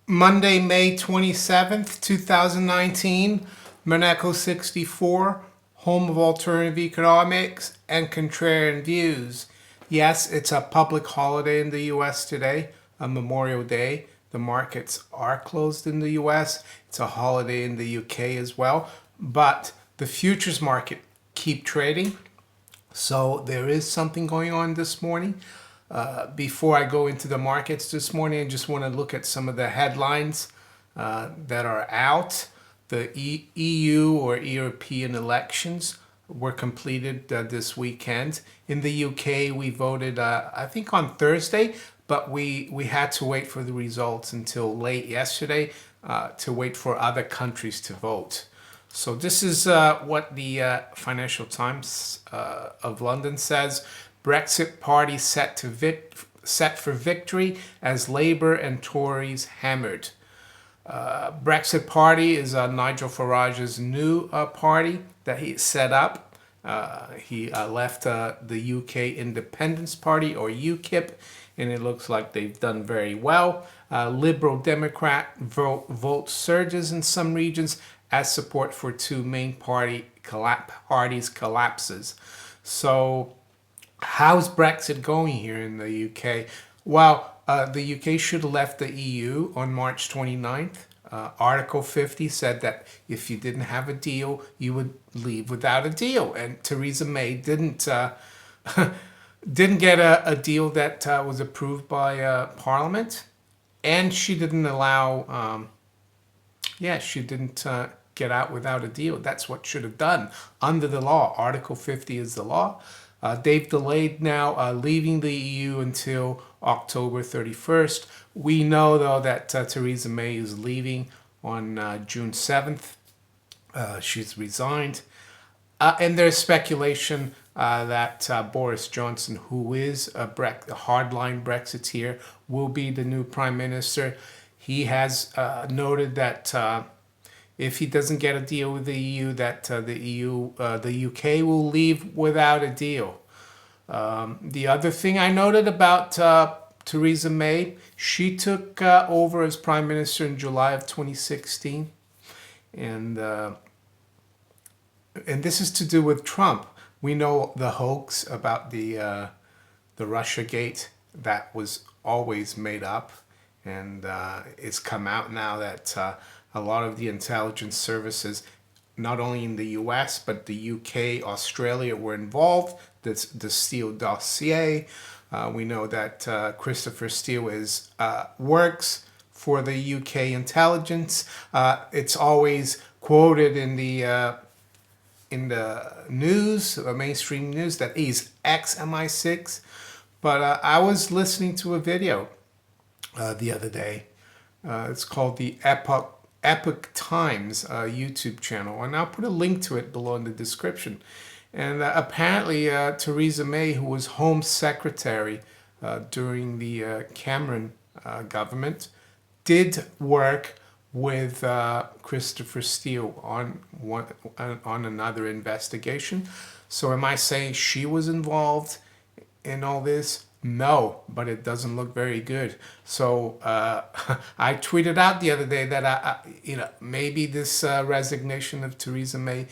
Monday, May 27th, 2019, Maneco 64, home of alternative economics and contrarian views. Yes, it's a public holiday in the US today, a Memorial Day. The markets are closed in the US. It's a holiday in the UK as well. But the futures market keep trading. So there is something going on this morning. Before I go into the markets this morning, I just want to look at some of the headlines that are out. The EU or European elections were completed this weekend. In the UK, we voted, I think, on Thursday, but we had to wait for the results until late yesterday to wait for other countries to vote. So this is what the Financial Times of London says. Brexit party set for victory as Labour and Tories hammered. Brexit party is Nigel Farage's new party that he set up. He left the UK Independence Party, or UKIP, and it looks like they've done very well. Liberal Democrat vote surges in some regions as support for two main parties collapses. So how's Brexit going here in the UK? Well, the UK should have left the EU on March 29th. Article 50 said that if you didn't have a deal, you would leave without a deal. And Theresa May didn't get a deal that was approved by Parliament. And she didn't allow, she didn't get out without a deal. That's what should have done under the law. Article 50 is the law. They've delayed now leaving the EU until October 31st. We know, though, that Theresa May is leaving on June 7th. She's resigned. And there's speculation that Boris Johnson, who is a hardline Brexiteer, will be the new prime minister. He has noted that if he doesn't get a deal with the EU, that the UK will leave without a deal. The other thing I noted about Theresa May, she took over as prime minister in July of 2016, and this is to do with Trump. We know the hoax about the Russiagate that was always made up, and it's come out now that a lot of the intelligence services, not only in the US, but the UK, Australia, were involved. The Steele dossier. We know that Christopher Steele works for the UK intelligence. It's always quoted in the news, mainstream news, that he's ex-MI6. But I was listening to a video the other day. It's called the Epoch Times YouTube channel, and I'll put a link to it below in the description. And apparently Theresa May, who was Home Secretary during the Cameron government, did work with Christopher Steele on another investigation. So am I saying she was involved in all this? No, but it doesn't look very good. So I tweeted out the other day that maybe this resignation of Theresa May,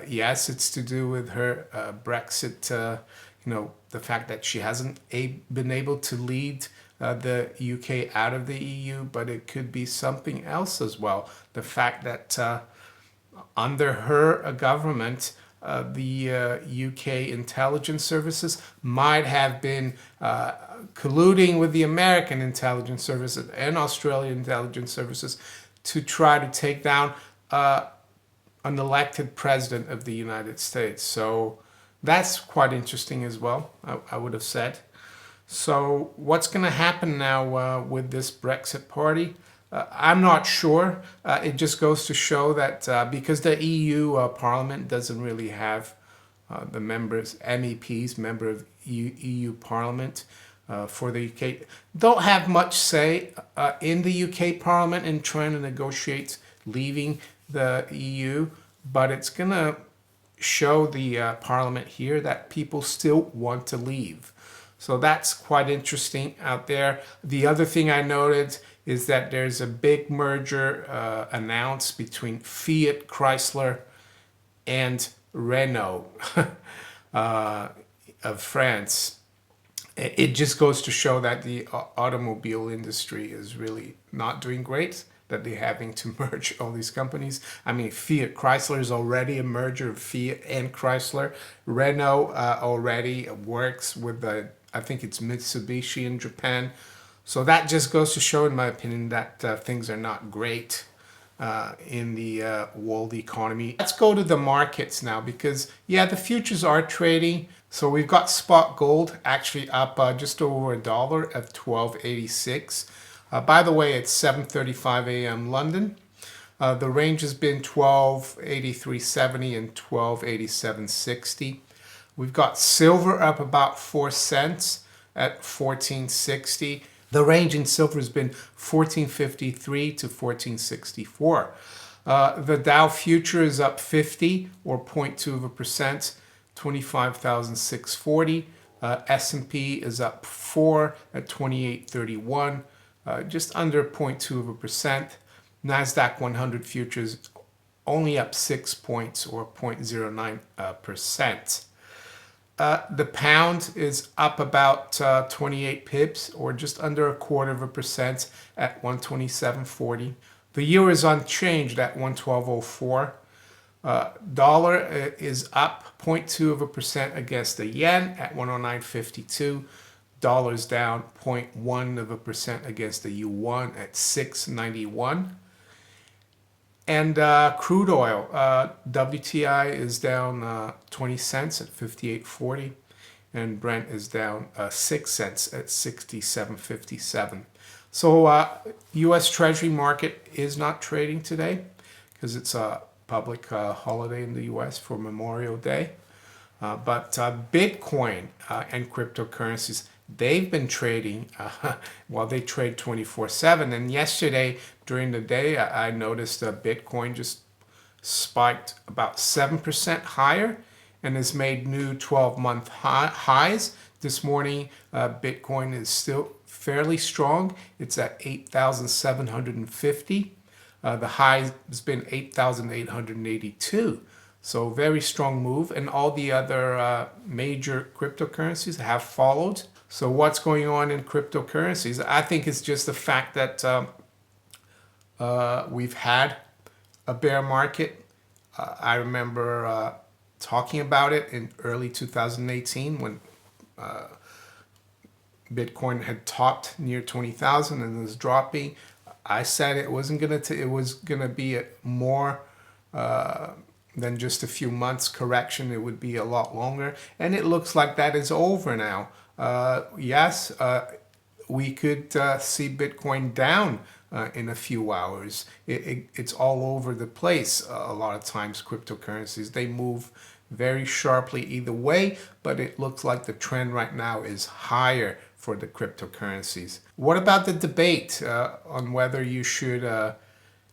yes, it's to do with her Brexit. The fact that she hasn't been able to lead the UK out of the EU, but it could be something else as well. The fact that under her government, the UK intelligence services might have been colluding with the American intelligence services and Australian intelligence services to try to take down an elected president of the United States. So that's quite interesting as well, I would have said. So what's going to happen now with this Brexit party? I'm not sure. It just goes to show that because the EU Parliament doesn't really have the MEPs, member of EU Parliament for the UK, don't have much say in the UK Parliament in trying to negotiate leaving the EU, but it's going to show the Parliament here that people still want to leave. So that's quite interesting out there. The other thing I noted is that there's a big merger announced between Fiat Chrysler and Renault of France. It just goes to show that the automobile industry is really not doing great, that they're having to merge all these companies. I mean, Fiat Chrysler is already a merger of Fiat and Chrysler. Renault already works with I think it's Mitsubishi in Japan. So that just goes to show, in my opinion, that things are not great in the world economy. Let's go to the markets now, because yeah, the futures are trading. So we've got spot gold actually up just over $1 at 12.86. By the way, it's 7:35 a.m. London. The range has been 12.83.70 and 12.87.60. We've got silver up about 4 cents at 14.60. The range in silver has been 14.53 to 14.64. The Dow future is up 50 or 0.2%, 25,640. S&P is up 4 at 28.31, just under 0.2%. NASDAQ 100 futures only up 6 points or 0.09%. The pound is up about 28 pips or just under 0.25% at 127.40. The euro is unchanged at 112.04. Dollar is up 0.2% against the yen at 109.52. Dollar's down 0.1% against the yuan at 6.91. And crude oil, WTI is down 20 cents at 58.40, and Brent is down 6 cents at 67.57. So U.S. Treasury market is not trading today because it's a public holiday in the U.S. for Memorial Day. But Bitcoin and cryptocurrencies, they've been trading while they trade 24/7. And yesterday during the day, I noticed Bitcoin just spiked about 7% higher and has made new 12-month highs. This morning, Bitcoin is still fairly strong. It's at 8,750. The high has been 8,882. So very strong move, and all the other major cryptocurrencies have followed. So what's going on in cryptocurrencies? I think it's just the fact that we've had a bear market. I remember talking about it in early 2018 when Bitcoin had topped near 20,000 and was dropping. I said it wasn't gonna. It was gonna be more than just a few months correction. It would be a lot longer, and it looks like that is over now. Yes, we could see Bitcoin down in a few hours. It's all over the place. A lot of times, cryptocurrencies, they move very sharply either way, but it looks like the trend right now is higher for the cryptocurrencies. What about the debate on whether you should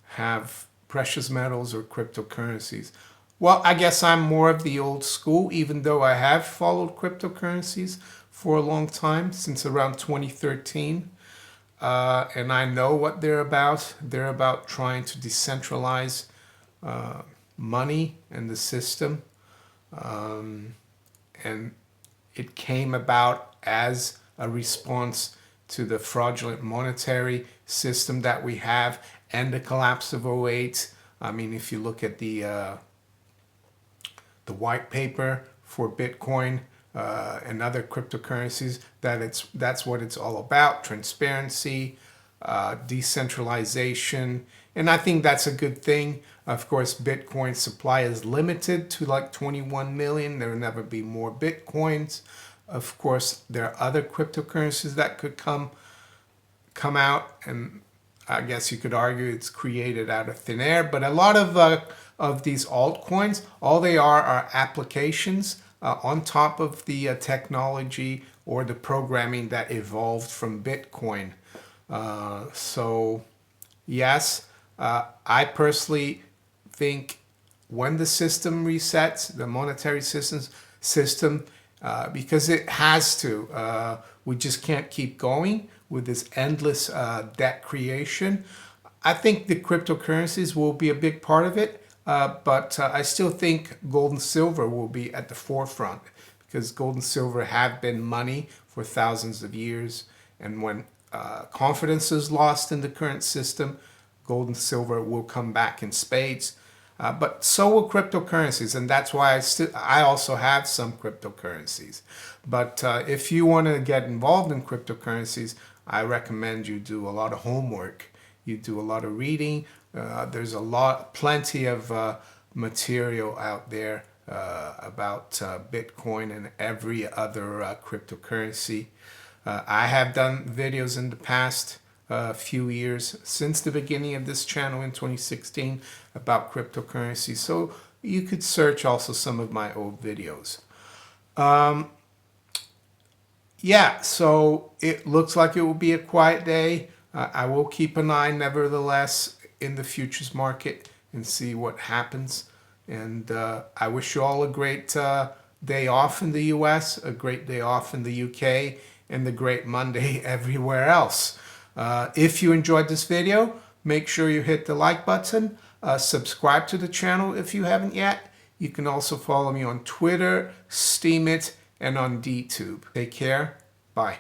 have precious metals or cryptocurrencies? Well, I guess I'm more of the old school, even though I have followed cryptocurrencies for a long time, since around 2013. And I know what they're about. They're about trying to decentralize money and the system. And it came about as a response to the fraudulent monetary system that we have and the collapse of '08. I mean, if you look at the white paper for Bitcoin and other cryptocurrencies, that's what it's all about: transparency, decentralization, and I think that's a good thing. Of course, Bitcoin supply is limited to like 21 million. There will never be more Bitcoins. Of course, there are other cryptocurrencies that could come out, and I guess you could argue it's created out of thin air. But a lot of these altcoins, all they are applications on top of the technology or the programming that evolved from Bitcoin. So yes, I personally think when the system resets, the monetary system, because it has to, we just can't keep going. with this endless debt creation. I think the cryptocurrencies will be a big part of it, but I still think gold and silver will be at the forefront, because gold and silver have been money for thousands of years. And when confidence is lost in the current system, gold and silver will come back in spades. But so will cryptocurrencies, and that's why I also have some cryptocurrencies. But if you want to get involved in cryptocurrencies, I recommend you do a lot of homework. You do a lot of reading. There's plenty of material out there about Bitcoin and every other cryptocurrency. I have done videos in the past few years, since the beginning of this channel in 2016, about cryptocurrency, so you could search also some of my old videos. Yeah, so it looks like it will be a quiet day. I will keep an eye nevertheless in the futures market and see what happens. And I wish you all a great day off in the US, a great day off in the UK, and the great Monday everywhere else. If you enjoyed this video, make sure you hit the like button. Subscribe to the channel if you haven't yet. You can also follow me on Twitter, Steemit, and on DTube. Take care. Bye.